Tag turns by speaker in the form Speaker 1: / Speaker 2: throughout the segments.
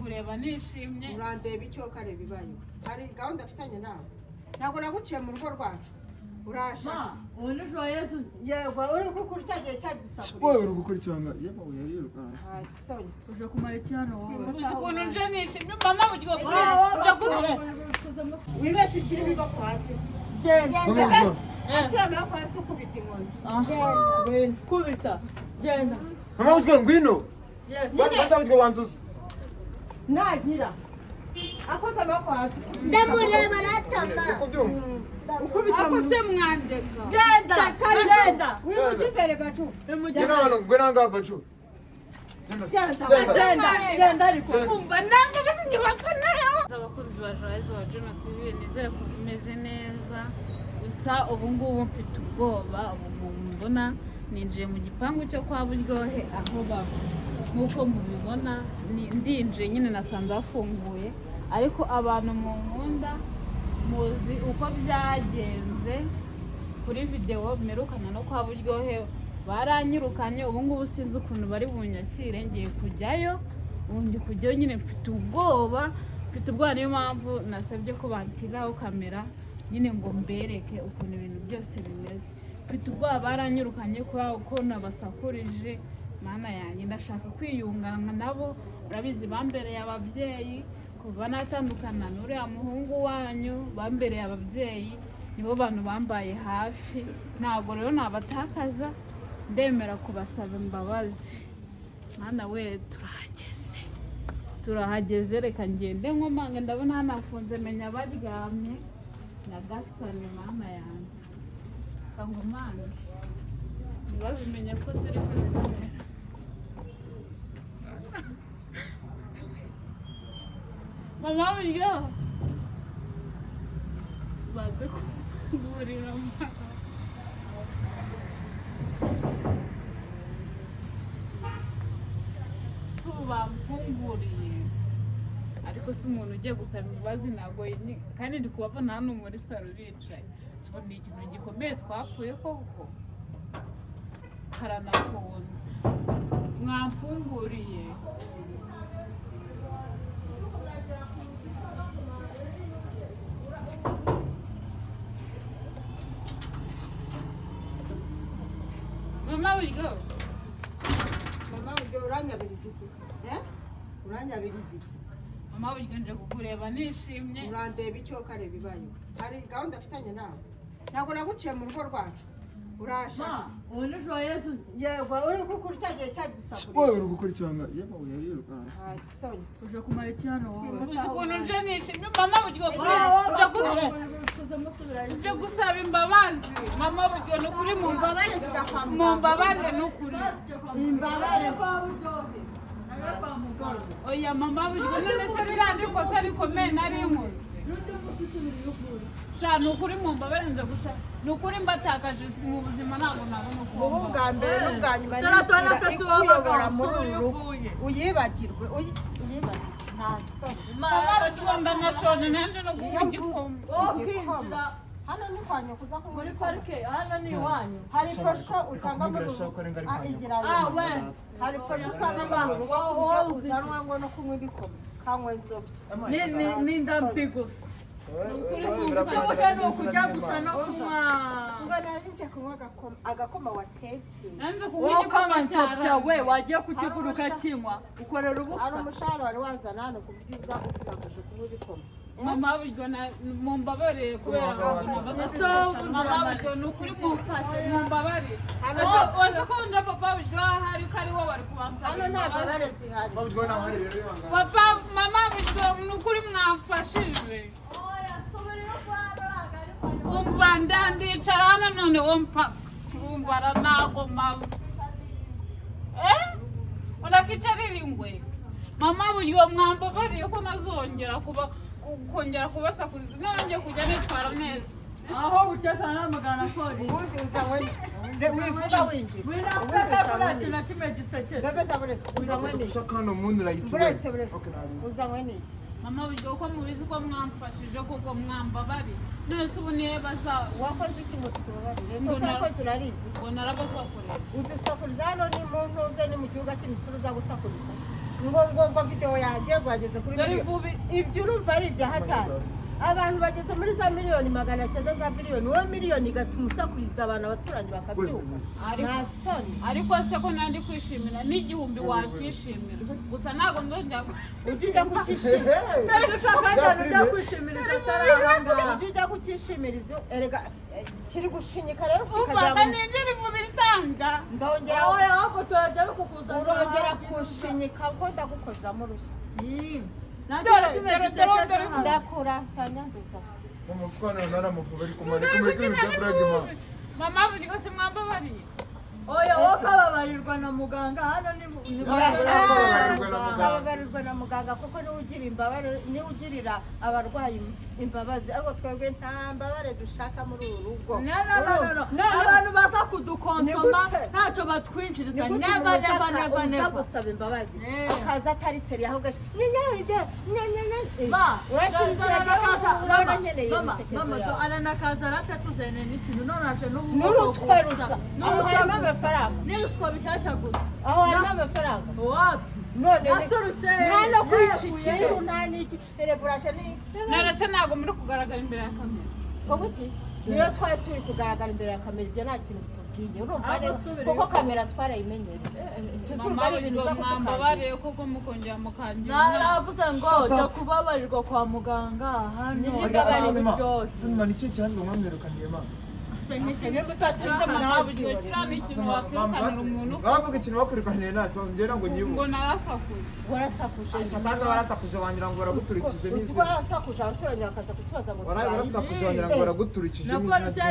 Speaker 1: kukureba nishimye
Speaker 2: urandeba icyo kare bibayo hari gahunda afitanye nawe ntabwo naguciye mu rugo rwacu urashaka
Speaker 3: ubu ni JUWAYEZE
Speaker 2: yego uri gukora cyagiye cyagisakuriye
Speaker 4: wowe uri gukurikirana yego yarirukanse
Speaker 2: soni
Speaker 3: uje kumara iki hano wowe
Speaker 1: uzi ukuntu nje nishimye mama buryo
Speaker 2: wibeshe ushyire ibiboko hasi
Speaker 3: genda
Speaker 2: ashyira amaboko hasi ukubita inkoni
Speaker 3: kubita genda
Speaker 4: mama buryo ngwino baza buryo wanzuza
Speaker 2: nagira akoze amaboko hasi
Speaker 5: ndamureba aratama
Speaker 2: ukubita
Speaker 1: ako se mwandega
Speaker 3: genda
Speaker 2: wimuge imbere bacu
Speaker 4: ngwino hano ngwino ngaha bacu
Speaker 3: genda ariko
Speaker 1: kumva nanga basinyibakanayo abakunzi ba JUWAYEZE wa JUNO TV nizere ko bimeze neza gusa ubu ngubu mfite ubwoba ubu mbona ninjiye mu gipangu cyo kwa Buryohe aho baba nk'uko mubibona ndinjiye nyine nasanze hafunguye ariko abantu mu nkunda muzi uko byagenze kuri video mperukana no kwa Buryohe baranyirukanye ubu ngubu sinzi ukuntu bari bunyakire ngiye kujyayo ubu ndi kujyayo nyine mfite ubwoba niyo mpamvu nasabye ko banshyiraho kamera nyine ngo mbereke ukuntu ibintu byose bimeze mfite ubwoba baranyirukanye kubera ko nabasakurije mana yanjye ndashaka kwiyungana nabo urabizi bambereye ababyeyi kuva natandukana n'uriya muhungu wanyu bambereye ababyeyi nibo bantu bambaye hafi ntabwo rero nabatakaza ndemera kubasaba imbabazi mwana we turahageze reka ngende nkomanga ndabona hanafunze menya baryamye nyagasani mana yanjye kangomange ntibabimenye ko turi kuri kamera mama buryo baze kuvurira so bamfunguriye ariko si umuntu ugiye gusaba imbabazi ntabwo kandi ndi kubabona hano muri salo bicaye ni ikintu gikomeye twapfuye koko haranafunze mwamfunguriye mama buryo
Speaker 2: uranyabiriza iki uranyabiriza iki
Speaker 1: mama buryo nje kukureba nishimye
Speaker 2: urandeba icyo kare bibayo hari gahunda afitanye nawe ntabwo naguciye mu rugo rwacu urashaka
Speaker 3: ubu ni JUWAYEZE
Speaker 2: yego uri gukora cyagiye cyagisakuriye
Speaker 4: wowe uri gukurikirana yego yarirukanse
Speaker 2: soni
Speaker 3: uje kumara iki hano wowe
Speaker 1: uzi ukuntu nje nishimye mama buryo nje gusaba imbabazi mama buryo ni ukuri mu
Speaker 2: imbabare zigapfa
Speaker 1: mbabare ni ukuri
Speaker 2: imbabare
Speaker 1: oya mama buryo none se rirandi kosa rikomeye nari inkoze sha ni ukuri mu mbabare nje gusa ni ukuri mbatakaje mu buzima ntabwo nabona uko
Speaker 2: ubu bwa mbere n'ubwa nyuma
Speaker 3: taratona se si
Speaker 2: ikuyobora
Speaker 3: wabagabo
Speaker 2: muri uru rugo
Speaker 3: uvuye
Speaker 2: uyibagirwe nta soni
Speaker 1: mama buryo ndamashone nanjye no guha igikoma
Speaker 2: hano ni kwa nyoko uza kunywa
Speaker 3: muri parike hano ni iwanyu
Speaker 2: hari posho utanga muri uru igira hari posho utanga muri uru rugo wowe uzanwa ngo no kunywa ibikoma kanywa inzobya
Speaker 3: ni ndambi gusa cyangwa ni ukujya gusa no kunywa
Speaker 2: ngo narije kunywa agakoma watetse
Speaker 3: wowe ukanywa inzobya we wagiye kukigura ukakinywa ukorera ubusa
Speaker 2: hari umushahara wari wazana hano ku buryo uza utugamije kunywa ibikoma
Speaker 1: mama buryo mumbabarire kubera ngo mama buryo ni ukuri mumfashe mumbabarire wese ko nda papa buryo hari ko ari wo bari kubamfasha
Speaker 2: hano nta mbabare zihari
Speaker 1: papa mama buryo ni ukuri mwamfashije umva ndandicara hano none wompa umbara nago mawe urakicarira ingwe mama buryo mwambabariye ko nazongera kongera kubasakuriza nongeye kujya nitwara neza
Speaker 3: aho ucyatana n'amagana polisi
Speaker 2: ubundi uzanywe wivuga winjira
Speaker 3: winaseka kuri kintu kimwe gisekera
Speaker 2: bebe buretse uzanywe n'iki
Speaker 4: shakano Moonlight
Speaker 2: buretse uzanywe n'iki
Speaker 1: mama buryo ko mubizi ko mwamfashije kuko mwambabari none se ubu niye baza
Speaker 2: wakoze iki ngo tukubabarire uzakoze urarizi
Speaker 1: ngo narabasakuriye
Speaker 2: udusakuriza hano ni mu ntuze ni mu kibuga cy'imipira uza gusakuriza ngo video yanjye gwageze kuri miliyoni ibyo urumva ari ibya hatari abantu bageze muri za miliyoni 900 za biliyoni wowe miliyoni gatuma usakuriza abantu abaturanyi bakabyuka nasoni
Speaker 1: ariko se ko nandi kwishimira n'igihumbi wakishimira gusa nago ndonja
Speaker 2: ujya kukishimira
Speaker 3: dushaka kandi ujya kwishimiriza atarabanga
Speaker 2: ujya kukishimiriza erega kiri gushinyika rero
Speaker 1: kikajya n'inje rivubiritanga
Speaker 2: ndongera
Speaker 3: oya ahubwo turajya kukuzana
Speaker 2: urongera kushinyika ko ndagukozamo rushyi ndakura tanyanduza
Speaker 4: umuswana naramuvuba ariko muri bya bragima
Speaker 1: mama buri kose mwambabariye
Speaker 3: oya wokababarirwa na muganga hano ni
Speaker 2: babarirwa na muganga kuko niwe ugirira abarwayi imbabazi ariko twebwe nta mbabare dushaka muri uru rugo
Speaker 3: no abantu baza kudukonsoma ntacyo batwinjiriza never
Speaker 2: gusaba imbabazi akaza atari seri aho gashi
Speaker 3: mama aranakaza ratatuzene n'ikintu nonaje
Speaker 2: n'urutweruza aho harimo amafaranga
Speaker 3: n'ibiswa bishyashya gusa
Speaker 2: aho harimo amafaranga none nta no kwicikira nta n'iki eregurasha ni
Speaker 1: none se ntabwo muri kugaragara imbere ya kamera
Speaker 2: ubuki niyo twari turi kugaragara imbere ya kamera ibyo nta kintu bitubwiye urumva neza kuko kamera twarayimenyereye
Speaker 1: mama ibintu mwambabariye kuko mukongera mukangira
Speaker 3: naravuze ngo jya kubabarirwa kwa muganga hano
Speaker 4: sinema ni cyo cyangwa mwamwerukaniye ma bavuga ikintu bakurikaniye nta kibazo ngera ngo nyibu
Speaker 1: ngo narasakuje
Speaker 2: warasakuje
Speaker 4: warasakuje wangira ngo baraguturikije
Speaker 2: n'izi warasakuje abaturanyi bakaza kutubaza ngo
Speaker 4: warasakuje wangira ngo baraguturikije n'izi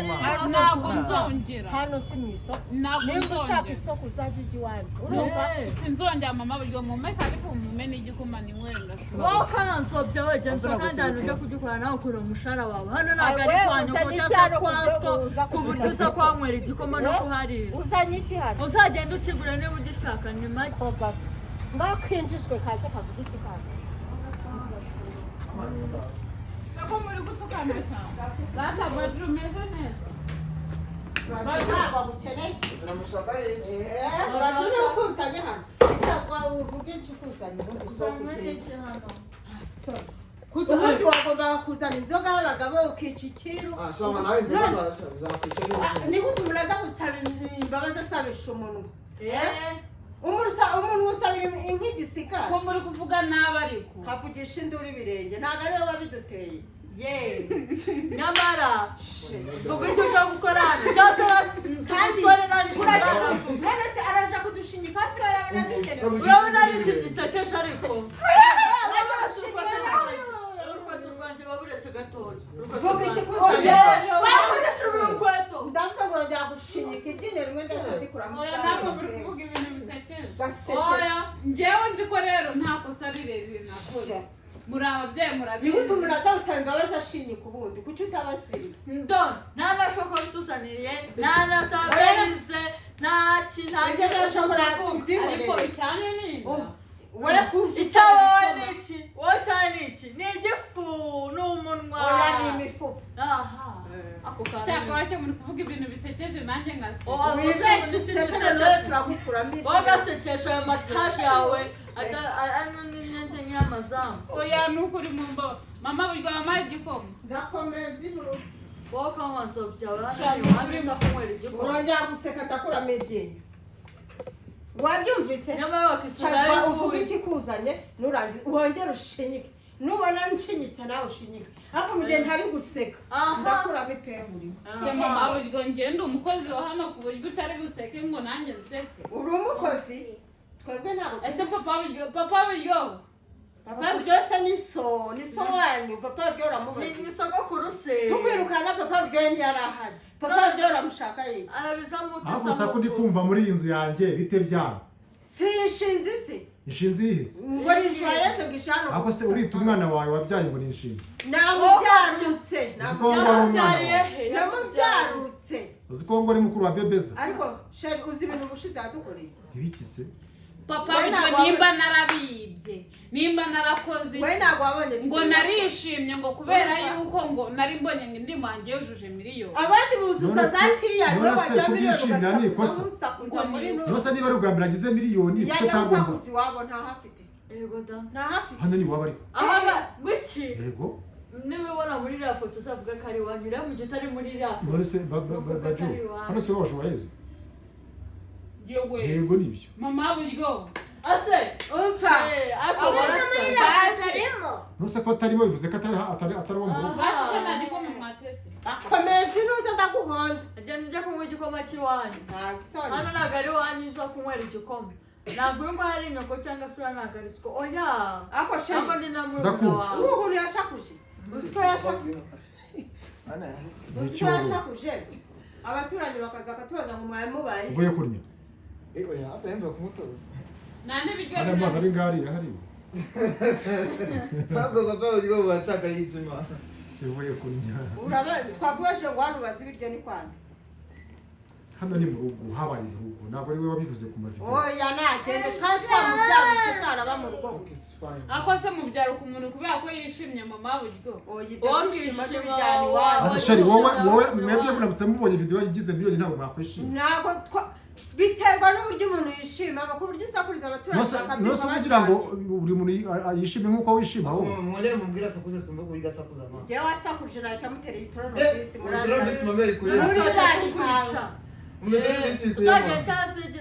Speaker 1: ntabwo nzongera
Speaker 2: hano si mu isoko
Speaker 1: ntabwo
Speaker 2: niba ushaka
Speaker 1: nzongera
Speaker 2: isoko uzajya ujya iwanyu urumva
Speaker 1: sinzongera mama buryo mume ariko mume n'igikoma ni wenda
Speaker 3: wowe kanansobya wegenza kandi hano ujya kugikora nawe ukura umushahara wawe hano ntabwo ari kwanyu ngo cyangwa kwasko ku buryo uza kwanywera igikoma no kuharira
Speaker 2: uzanye iki hano
Speaker 3: uzagenda ukigura niba ugishaka ni make
Speaker 2: ngaho kinjijwe kaze kavuga iki kaze
Speaker 1: ko muri gutukana cyane bata badru meze neza
Speaker 2: ntabwo gukeneye
Speaker 4: turamushaka yiki
Speaker 2: baturi ukuzanye hano itazwa uvuge iki ukuzanye ubundi usoko iki hano ubundi wagombaga kuzana inzoga y'abagabo ukica ikiru
Speaker 4: shama nawe inzoga zakwikira
Speaker 2: ni gute umuntu aza gusaba imbabazi asabisha umuntu umuntu usabira nk'igisika
Speaker 1: ko muri kuvuga nabi ariko
Speaker 2: kavugisha induru ibirenge ntabwo ariwe wabiduteye
Speaker 3: nyamara ubwo icyo ushaka gukora hano cyose umusore nari
Speaker 2: none se araje kudushinyika turabona dukeneye
Speaker 3: urabona ari iki gisekeje ariko urukweto baburetse gatoya
Speaker 2: vuga iki kuzanye
Speaker 3: baburetse urukweto
Speaker 2: ndavuga ngo rya gushinyika iryinyo rimwe ndadikuramo
Speaker 1: oya ntabwo muri kuvuga ibintu bisekeje
Speaker 2: oya
Speaker 1: njyewe nzi ko rero nta kosa rirerire nakoze muri ababyeyi murabizi
Speaker 2: nigute umuntu azawusaba imbabazi ashinyika ubundi kuki utabasiriye
Speaker 3: ndon nta na shokora utuzaniye nta na saberize nta kintu
Speaker 1: ariko icyane ni
Speaker 3: icyo wowe ni iki wowe cyane ni iki ni igifu ni umunwa
Speaker 2: oya ni imifuka
Speaker 3: aha ako kantu
Speaker 1: cyakora cyo muri kuvuga ibintu bisekeje nanjye ngaseka
Speaker 2: wibeshye usekere nawe turagukuramo
Speaker 3: wagasekesha ayo mataje yawe ano n'inyenzi nk'amazamu
Speaker 1: oya ni ukuri mu mbaho mama buryo wamaye igikoma
Speaker 2: gakomeza inusi
Speaker 3: wowe ukanywa nzobya urabona kunywera igikoma
Speaker 2: urongera guseka ndakuramo iryinyo wabyumvise
Speaker 3: nyamara wakisura
Speaker 2: kaza uvuga ikikuzanye nurangiza wongere ushinyike nubona nshinyitse nawe ushinyike ariko mu gihe ntari guseka ndakuramo ipengurimo
Speaker 1: se mama buryo ngende umukozi wa hano ku buryo utari buseke ngo nanjye nseke
Speaker 2: uri umukozi twebwe ntabwo
Speaker 1: ese papa buryo
Speaker 2: papa byose ni so wanyu papa buryo uramubaza
Speaker 3: ni sogokuru se
Speaker 2: tukwirukana papa buryo ntiyari ahari papa buryo uramushaka yiki
Speaker 3: arabiza mutesa
Speaker 6: ahubwo gusa ko ndi kumva muri iyi nzu yanjye bite byabo
Speaker 2: si ishinzi se
Speaker 6: inshinzi yihise
Speaker 2: ngo ni JUWAYEZE bwishano
Speaker 6: ako se urita umwana wawe wabyaye ngo ni inshinzi
Speaker 2: namubyarutse
Speaker 6: uzi ko ngo ari mukuru wa bebeza
Speaker 2: ariko sheri uzi ibintu ubushize yadukoreye
Speaker 6: ibikise
Speaker 1: papa buryo nimba narabibye nimba narakoze ngo narishimye ngo kubera yuko ngo nari mbonye ngo indi mwanjye yujuje miliyoni
Speaker 2: abandi buzuza za kiriyari
Speaker 6: none se kubyishimira ni ikosa none se niba ari ubwa mbere agize miliyoni kuko utagomba
Speaker 2: uzi wabo ntahafite
Speaker 3: Yego da.
Speaker 2: nta hafi
Speaker 6: hano ni waba ari
Speaker 3: Aha gwiki.
Speaker 6: yego
Speaker 3: Niwe wona muri la foto usavuga kari wanyura mu gihe utari muri la foto.
Speaker 6: none se baju hano se waje waheze
Speaker 1: yewe
Speaker 6: yego nibyo
Speaker 1: mama buryo
Speaker 3: Ase.
Speaker 2: umva
Speaker 3: Ako
Speaker 5: Arimo.
Speaker 6: nose ko atari bivuze ko atari wo mu rugo
Speaker 1: bashika nandiko mu mwatetse
Speaker 2: akomeza inuza ndaguhonda
Speaker 3: njya kunywa igikoma cy'iwanyu.
Speaker 2: nta soni
Speaker 3: Hano ntabwo ari iwanyu uza kunywera igikoma. Ntabwo uyu nguyu ari inyoko cyangwa se ntabwo ari siko. Oya.
Speaker 2: ako sheri
Speaker 3: Ntabwo ndi na
Speaker 6: Ndakumva.
Speaker 3: wawe.
Speaker 2: uruhuru yashakuje uziko yashakuje uziko yashakuje abaturanyi bakaza akatubaza ngo mwari mubaye
Speaker 6: uvuye kurya
Speaker 4: oya apa yemva kumutoza
Speaker 1: nane biryo
Speaker 6: hano amazi ari ngari hari
Speaker 4: ntabwo baba buryo bataka yitsima
Speaker 6: kivuye kurya
Speaker 2: urabazi twakubaje ngo hano bazi ibiryo ni kwande
Speaker 6: hano ni mu rugo habaye mu rugo ntabwo ari we wabivuze ku mavideo
Speaker 2: oya nagende kandi twamubyara tuzaraba mu rugo
Speaker 4: it's fine
Speaker 1: akose mu byaro ku muntu kubera ko yishimye mama buryo
Speaker 2: oya ibyo kwishima n'ibijyana iwawe
Speaker 6: asa sheri wowe mwebwe muramutse mubonye video yigize miliyoni ntabwo mwakwishima
Speaker 2: ntabwo biterwa n'uburyo umuntu yishima ku buryo usakuriza abaturanyi
Speaker 6: nose kugira ngo buri muntu yishime nk'uko wishima wowe
Speaker 4: mwongere mubwira sakuze twumve ko yiga sakuza ma
Speaker 2: jewe wasakurije nahita mutereye itorono bisi
Speaker 4: murandasi mama ikuye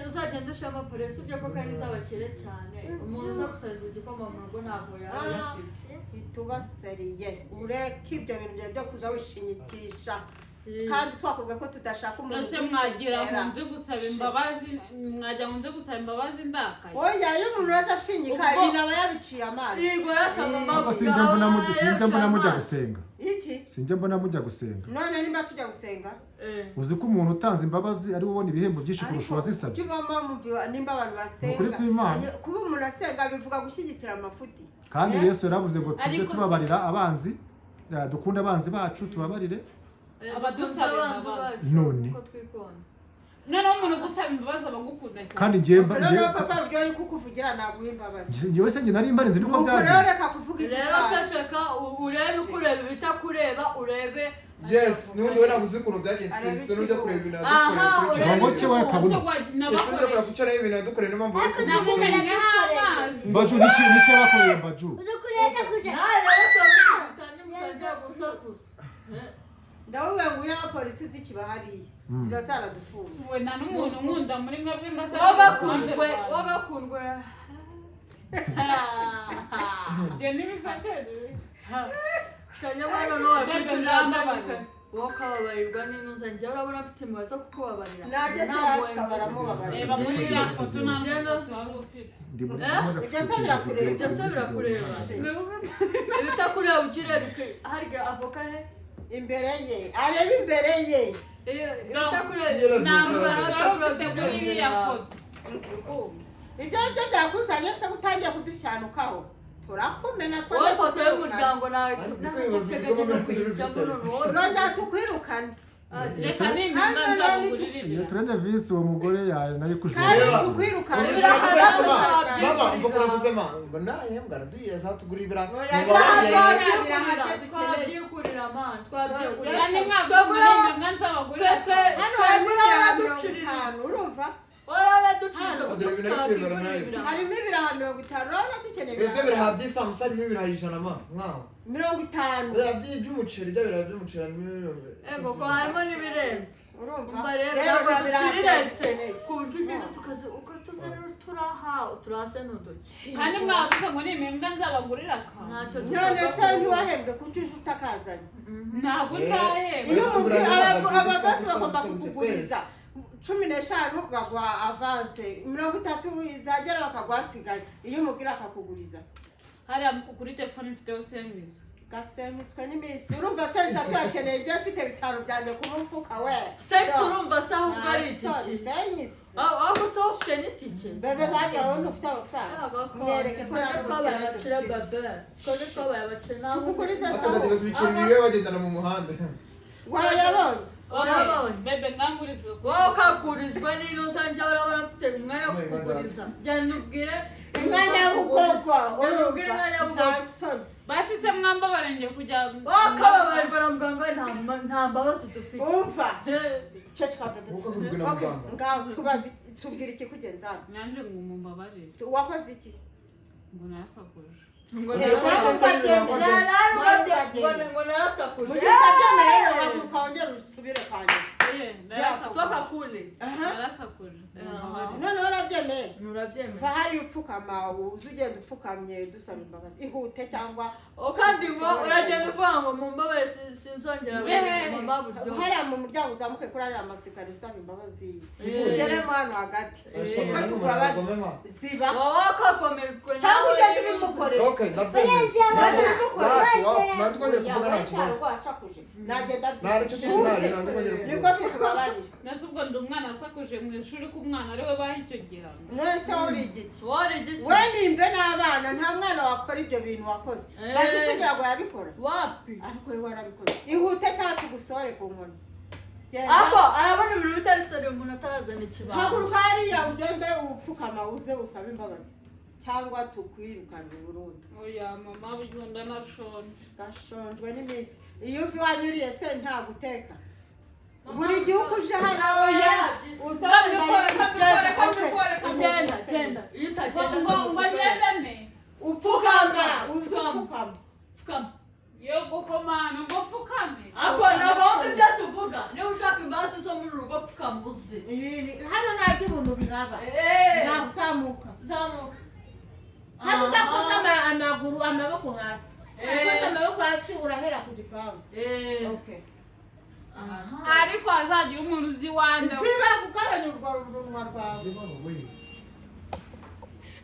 Speaker 3: uzagenda ushama polisi ujye ko kandi z'abakire cyane umuntu uza gusaza igikoma mu rugo ntabwo yaba yafite
Speaker 2: bitubaseriye ureke ibyo bintu byawe byo kuza wishinyikisha kandi twakuvuga ko tudashaka umuntu
Speaker 1: nose mwagira ngo nze gusaba imbabazi mwajya ngo nze gusaba imbabazi ndakaye
Speaker 2: oya iyo umuntu yaje ashinyika ibintu aba yabiciye amazi
Speaker 3: yego yatamama
Speaker 6: sinjya mbona mujya gusenga
Speaker 2: iki
Speaker 6: sinjya mbona mujya gusenga
Speaker 2: none nimba tujya gusenga
Speaker 6: uzi ko umuntu utanze imbabazi ari ubona ibihembo byinshi kurusha uwazisabye
Speaker 2: nimba abantu basenga
Speaker 6: ukuri kw'Imana
Speaker 2: kuba umuntu asenga bivuga gushyigikira amafuti
Speaker 6: kandi Yesu yaravuze ngo tujye tubabarira abanzi dukunda abanzi bacu tubabarire
Speaker 1: abadusaba imbabazi
Speaker 6: none
Speaker 1: noneho umuntu gusaba imbabazi abagukunda cyane
Speaker 6: kandi ngiye
Speaker 2: noneho papa buryo ari kukuvugira naguha imbabazi
Speaker 6: ngiye se nari mbari nzi nuko
Speaker 2: rero
Speaker 6: byagiye
Speaker 2: reka kuvuga
Speaker 3: rero ceceka urebe uko ureba ibitakureba urebe
Speaker 4: yes nundi we naguze ukuntu byagenze sinzi n'ujya kureba ibintu yadukoreye
Speaker 6: ngo ki we kabuna
Speaker 4: ceceka kucara ibintu yadukoreye niyo mpamvu
Speaker 1: namumenye amazi
Speaker 6: baju niki bakoreye baju
Speaker 5: Uzukureza kuja.
Speaker 3: mutangiye gusakuza
Speaker 2: ndavuga ngo iyo abapolisi zikiba hariya ziba zaradufunze
Speaker 1: we nta n'umuntu nkunda muri mwebwe
Speaker 3: wagakundwe
Speaker 1: njye n'ibisateri
Speaker 3: shanyamano no wabitundandika wakababarirwa n'inuza njye urabona afite impuhwe zo kukubabarira
Speaker 2: najye sashka baramubabarira
Speaker 1: reba muri ya foto nta foto wari ufite
Speaker 2: ibyo se birakureba
Speaker 3: ibyo se birakureba ibitakureba ujya ureba harya avoka he
Speaker 2: imbere ye areba imbere ye ibyo byo byakuzanye se utangiye kudushanukaho turakumena
Speaker 3: wowe foto y'umuryango nawe
Speaker 2: turongera tukwirukane
Speaker 1: reka nimba nzabugurira
Speaker 6: iyo turende visi uwo mugore nayo
Speaker 2: kandi
Speaker 6: kujuba
Speaker 2: tukwirukane
Speaker 4: mama mvuga uravuze ma ngo naye mbwana duye za tugura ibira
Speaker 3: twabyikurira man twabyikurira
Speaker 1: kandi mwakugurira nga nzabagurira
Speaker 2: hano harimo ibiraha 50 urumva harimo ibiraha 50 urabona dukeneye
Speaker 4: ibyo biraha by'isambusa harimo ibiraha 100 ma mwaho
Speaker 2: 50
Speaker 4: bya by'umuceri bya biraha by'umuceri
Speaker 3: ego ko harimo n'ibirenze
Speaker 2: urumva
Speaker 3: rero tucirenze ku buryo ugenda tukaze ukatuzanira turase n'uduki
Speaker 1: kandi mwavuze ngo nimimbwa nzabagurira ka
Speaker 3: ntacyo
Speaker 2: none se ntiwahembwe kutuje utakazanye
Speaker 1: ntabwo ndaheba
Speaker 2: iyo abakozi bagomba kukuguriza 15 bagwa avance 30 izagera bakagwasigaye iyo umubwira akakuguriza
Speaker 1: hariya kuri telefone mfiteho service
Speaker 2: gasemiswe n'imisi urumva sensa cyakeneye igihe afite bitaro byanjye ku mufuka we
Speaker 3: sex urumva se ahubwo ari itiki aho se ufite n'itike
Speaker 2: bebe ntabwo wowe ufite amafaranga mwereke ko ntabwo
Speaker 3: twabaye abakire babe twebwe twabaye abakire nawe
Speaker 2: kuguriza
Speaker 4: bakajya ibiceri biwe bagendana mu muhanda
Speaker 2: wayabonye
Speaker 1: bebe ngangurizwe
Speaker 3: wowe ukagurizwa n'inuza njya urabona mfite umwanya wo kukuguriza genda ubwire
Speaker 2: umwanya w'ubwoko
Speaker 3: ubwire umwanya w'ubwoko
Speaker 1: basi se mwamba barenge kujya
Speaker 3: wakababarirwa na muganga we nta mbabazi dufite
Speaker 2: umva ceceka bebe
Speaker 4: ukagurwa na muganga
Speaker 2: ngaho tubazi tubwira ikikugenza
Speaker 1: nanje ngo mumbabarire
Speaker 2: wakoze iki
Speaker 1: ngo narasakuje
Speaker 3: ngo narasakuje
Speaker 2: utabyemera rero haguruka wongere usubire kwanjye
Speaker 3: toka kule
Speaker 1: narasakuje
Speaker 2: none urabyemeye
Speaker 3: urabyemeye
Speaker 2: va hari upfukama uzi ugenda upfukamye dusaba imbabazi ihute cyangwa
Speaker 3: kandi ngo uragenda uvuga ngo mumbabaye sinzongera mama buryo
Speaker 2: hariya mu muryango uzamuke kuri ariya masikari usaba imbabazi ugeremo hano hagati ziba
Speaker 3: wowe kakomerwa
Speaker 2: cyangwa ugenda ubimukorera
Speaker 4: okay ndabyemeye
Speaker 2: nagenda
Speaker 4: nibwo
Speaker 2: tukubabarira
Speaker 1: nase ubwo ndi umwana asakuje mu ishuri ku mwana ariwe baha icyo gihano
Speaker 2: nese uri igiki we nimbe n'abana nta mwana wakora ibyo bintu wakoze bagusugira ngo yabikora
Speaker 3: wapi
Speaker 2: ariko we warabikoze ihute cyangwa tugusore ku nkoni
Speaker 3: ako arabona ibintu bitari sore umuntu atarazana ikibazo
Speaker 2: haguruka hariya ugende upfukama uze usaba imbabazi cyangwa tukwirukana burundu
Speaker 1: oya mama bigunda
Speaker 2: gashonjwe n'iminsi iyo uvi wanyuriye se nta guteka buri gihugu uje hano
Speaker 3: genda iyo utagenda
Speaker 1: ngo ngendane
Speaker 2: upfukama uze upfukama
Speaker 1: yo gukomana ngo pfukame
Speaker 3: ako nabo ibyo tuvuga niba ushaka imbabazi zo muri urugo pfukama uze
Speaker 2: hano nta by'ubuntu bihaba nta zamuka hano udakoze amaguru amaboko hasi ukoze amaboko hasi urahera ku gipangu okay
Speaker 1: ariko hazagira umuntu uzi wanda
Speaker 2: siba kugabanya urwo runwa rwawe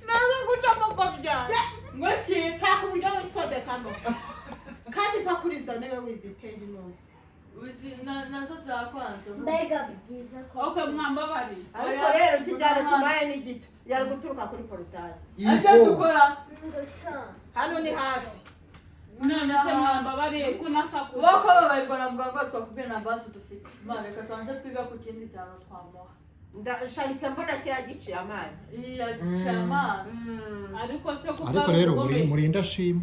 Speaker 1: naza guca amagobya
Speaker 3: ngo
Speaker 2: kitsa ku buryo wisodekamo kandi va kuri izo ntebe wiziteye inoze
Speaker 3: nazo zakwanze
Speaker 5: mbega byiza ko
Speaker 1: okay mwambabari
Speaker 2: ariko rero kijyana tumaye n'igito yari guturuka kuri porutaje
Speaker 3: ibyo dukora
Speaker 2: hano ni hafi
Speaker 1: none se mwambabari ko nasakuje
Speaker 3: boko babarirwa na muganga twakubwiye na mbazo dufite mane reka tuanze twiga ku kindi cyaro twamuha
Speaker 2: ndashahise mbona kiriya giciye amazi
Speaker 3: giciye amazi
Speaker 1: ariko
Speaker 6: rero murinda shima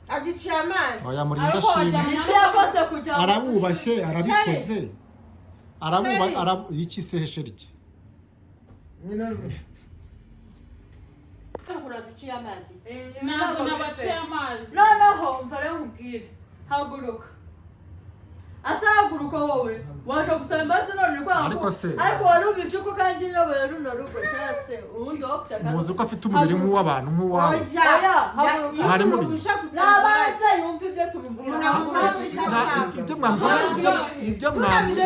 Speaker 2: agiciye amazi
Speaker 6: oya murinda shima arabubashye arabikoze iki se hesherike
Speaker 2: duciye amazi
Speaker 1: ntabwo nabaciye amazi
Speaker 3: noneho mva rero nkubwire haguruka asahaguruka wowe waje gusaba imbabazi none ariko wari ubizi ko kandi nyoboye runo rugo cyase ubundi wafite akazi
Speaker 6: muzi ko afite umubiri nk'uw'abantu nk'uwawe mwari mubizi
Speaker 3: nabanze yumva ibyo tumubwira
Speaker 6: ibyo mwamuze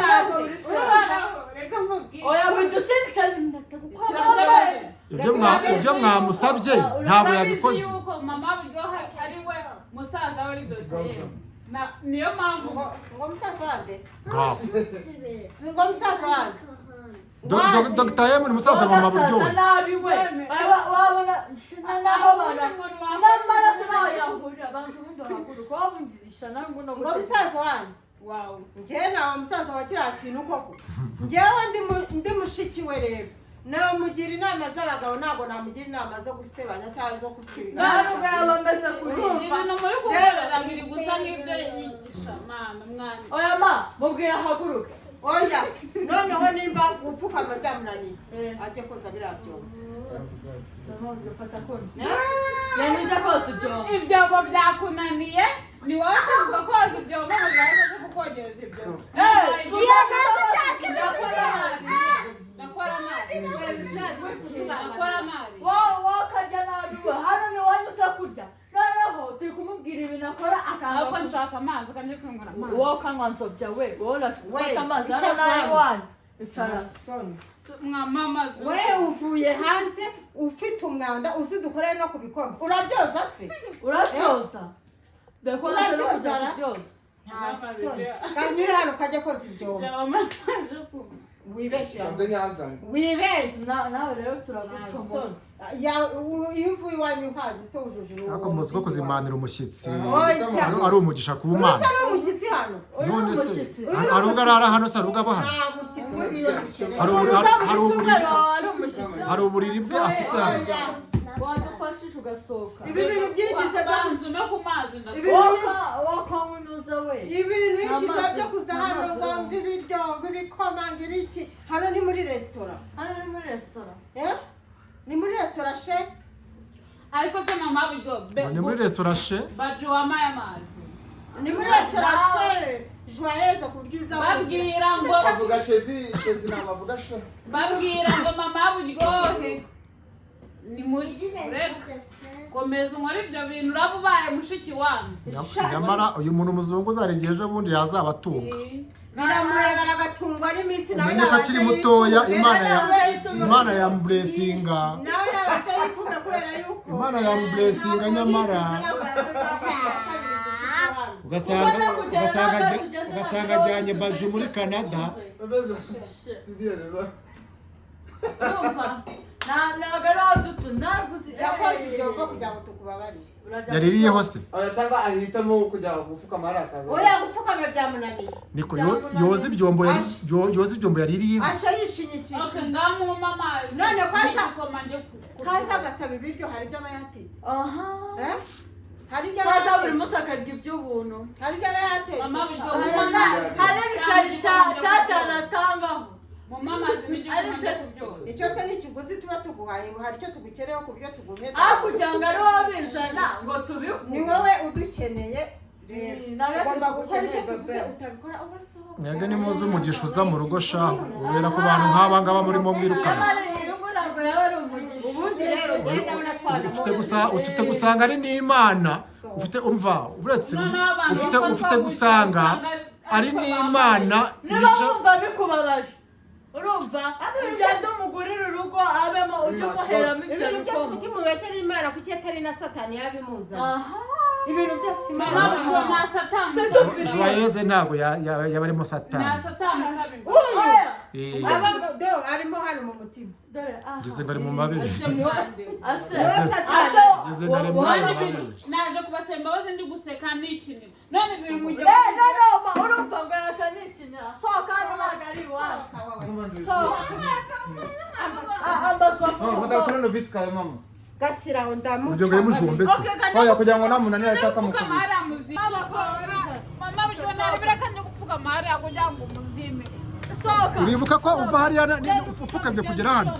Speaker 3: oya bidushitse
Speaker 6: ibyo mwamusabye ntabwo yabikoze
Speaker 1: yuko mama Buryohe ari we musaza wari doteye niyo mpamvu
Speaker 2: ngo musaza wande
Speaker 6: ngo
Speaker 2: musaza wande
Speaker 6: Dr. M ni musaza wa mama Buryohe
Speaker 3: nabi we wabona naho bana namara sana yahurira banze ubundi bahaguruka wabungirisha nangu no
Speaker 2: ngo musaza wande
Speaker 1: wow
Speaker 2: njye nawe musaza wa kiriya kintu koko njyewe ndi mushiki we rero namugira inama z'abagabo ntabwo namugira inama zo gusebanya cyangwa zo kucibika
Speaker 3: ntabwo yabameze kurumva
Speaker 1: no muri kugira biri gusa n'ibyo yigisha mwana
Speaker 3: oya ma mubwira haguruka
Speaker 2: oya noneho nimba gupfuka madamunani ajye koza birabyo
Speaker 1: ibyobo byakunaniye ni wowe ushinzwe koza ibyobo muzaza zo kukogereza ibyobo
Speaker 3: wakajya nabi hano ni wanyu usa kurya noneho turi kumubwira ibintu akora
Speaker 1: akanga nshaka amazi kandi kwingura amazi
Speaker 3: wowe ukanywa nzobya we wowe urafata amazi hano nawe wanyu icara
Speaker 1: mwamamazi
Speaker 2: we uvuye hanze ufite umwanda uzi dukorere no kubikombe urabyoza se
Speaker 3: urabyoza
Speaker 2: urabyoza kanyure hano kajya koza ibyobo wibeshye
Speaker 3: nawe rero turagutuma
Speaker 2: iyo uvuye iwanyu uhazi se wujuje urugo
Speaker 6: ariko muzi ko kuzimanira umushyitsi ari umugisha ku Mana
Speaker 2: usa n'umushyitsi hano
Speaker 6: none se hari ubwo arara hano se hari ubwo aba hano hari uburiri bwe afite hano
Speaker 3: wadufashije ugasohoka
Speaker 2: ibi bintu byigize
Speaker 1: banzu no ku mazi
Speaker 3: wakanyunuza we
Speaker 2: ibintu yigize byo kuza hano ngo ibiryo ngo ibikoma ngo ibiki hano ni muri resitora
Speaker 3: hano ni muri resitora
Speaker 2: ni muri resitora she
Speaker 1: ariko se mama buryo
Speaker 6: ni muri restaurant she
Speaker 1: baju wamaye amazi
Speaker 2: ni muri restaurant she JUWAYEZE kubwiza
Speaker 1: babwira ngo
Speaker 4: bavuga shezi nabavuga she
Speaker 1: babwira ngo mama buryohe ni muri komeza unkora ibyo bintu urabubaye mushiki wanyu
Speaker 6: nyamara uyu muntu muzungu zaregeje ejo bundi yazabatunga
Speaker 2: biramuragara agatungwa n'iminsi nawe
Speaker 6: umenye ko akiri mutoya imana ya blessinga
Speaker 2: nawe yabazayitunga kubera yuko
Speaker 6: imana ya blessinga nyamara ugasanga ajyanye baju muri Canada
Speaker 2: yakoze ibyo bwo kugira ngo tukubabarire
Speaker 6: yaririyeho se
Speaker 4: cyangwa ahitamo kujya gupfukama ari akazi
Speaker 2: oya gupfukama byamunaniye
Speaker 6: niko yoza ibyombo yaririyeho
Speaker 2: asha yishinyikije
Speaker 1: okay ngamu mama
Speaker 2: none kaza agasaba ibiryo hari ibyo aba yatetse hari ibyo
Speaker 3: kaza buri munsi akarya iby'ubuntu
Speaker 2: hari ibyo aba yatetse
Speaker 1: mama buryo
Speaker 3: hari ibishari cyatanatangaho
Speaker 1: mama
Speaker 2: icyo se ni ikiguzi tuba tuguhaye ngo hari icyo tugukereho ku byo tuguheta
Speaker 3: kugira ngo ari wowe bizana ngo tubikure
Speaker 2: ni wowe udukeneye ugomba gukora ibyo tuvuze utabikora ubasohoka
Speaker 6: mwebwe nimuze umugisha uza mu rugo sha ubera ku bantu nk'aba ngaba murimo mwirukana
Speaker 2: ubundi rero genda unatwara
Speaker 6: ufite gusanga ari n'Imana ufite umva uretse ufite gusanga ari n'Imana
Speaker 3: niba wumva bikubabaje urumva ugeze umugurira urugo abemo ujye umuheramo
Speaker 2: ibintu byose kuki mubeshere Imana kuki atari na Satani yabimuzana ibintu byose
Speaker 1: mama buryo na Satani
Speaker 6: JUWAYEZE ntabwo yaba arimo Satani
Speaker 1: na Satani
Speaker 2: arimo hano mu mutima
Speaker 6: ngeze ngo ari mu mabere ngeze ngo ari mu mabere
Speaker 1: naje kubasemba baze ndi guseka n'ikintu none ibintu mu gihe
Speaker 3: urumva ngo yasha n'ikintu sohoka hano ntabwo ari iwawe
Speaker 4: madamu visi kawe mama
Speaker 2: gashyiraho ndamuca
Speaker 6: uburyo ngo yimujombe se
Speaker 4: oya kugira ngo namunanira ahita
Speaker 1: kamukubita mama buryo nari birakanye gupfuka mari kugira ngo umuzime
Speaker 6: uribuka ko uva hariya upfukamye kugera hano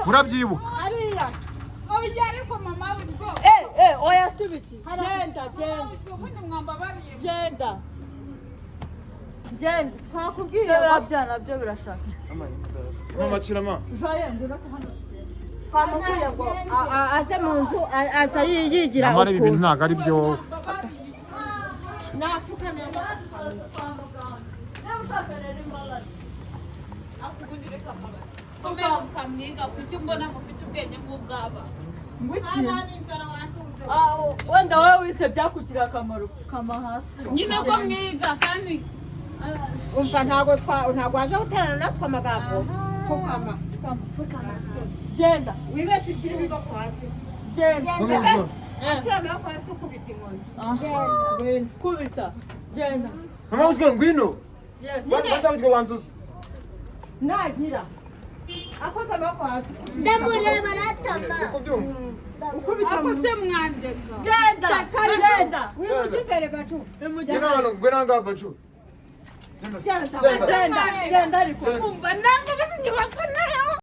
Speaker 6: urabyibuka
Speaker 2: hariya
Speaker 1: oya ariko mama buryo
Speaker 3: oya sibiki genda
Speaker 2: twakubwiye
Speaker 3: byana byo birashaka
Speaker 4: mama kirama
Speaker 2: twamubwiye ngo aze mu nzu aza yigira
Speaker 6: nyamara ibi bintu ntabwo ari byo wowe
Speaker 2: napfukamye
Speaker 1: ukamwiga kuki mbona ngo ufite ubwenge nk'ubwaba
Speaker 3: wenda wowe wise byakugirira akamaro pfukama hasi
Speaker 1: nyine ko mwiga kandi
Speaker 2: umva ntabwo waje guterana natwe amagambo pfukama
Speaker 3: genda
Speaker 2: wibeshe ushyire ibiboko hasi
Speaker 3: genda
Speaker 2: ashyira amaboko hasi ukubita inkoni
Speaker 3: kubita genda
Speaker 4: mama buryo ngwino baza buryo wanzuza
Speaker 2: nagira akoze amaboko hasi
Speaker 5: ndamureba aratama
Speaker 2: ukubita
Speaker 1: ako se mwandega
Speaker 3: genda
Speaker 2: wimuke imbere bacu
Speaker 4: ngwino ngaha bacu
Speaker 3: genda ariko
Speaker 1: kumva nanga basi nyibasa nayo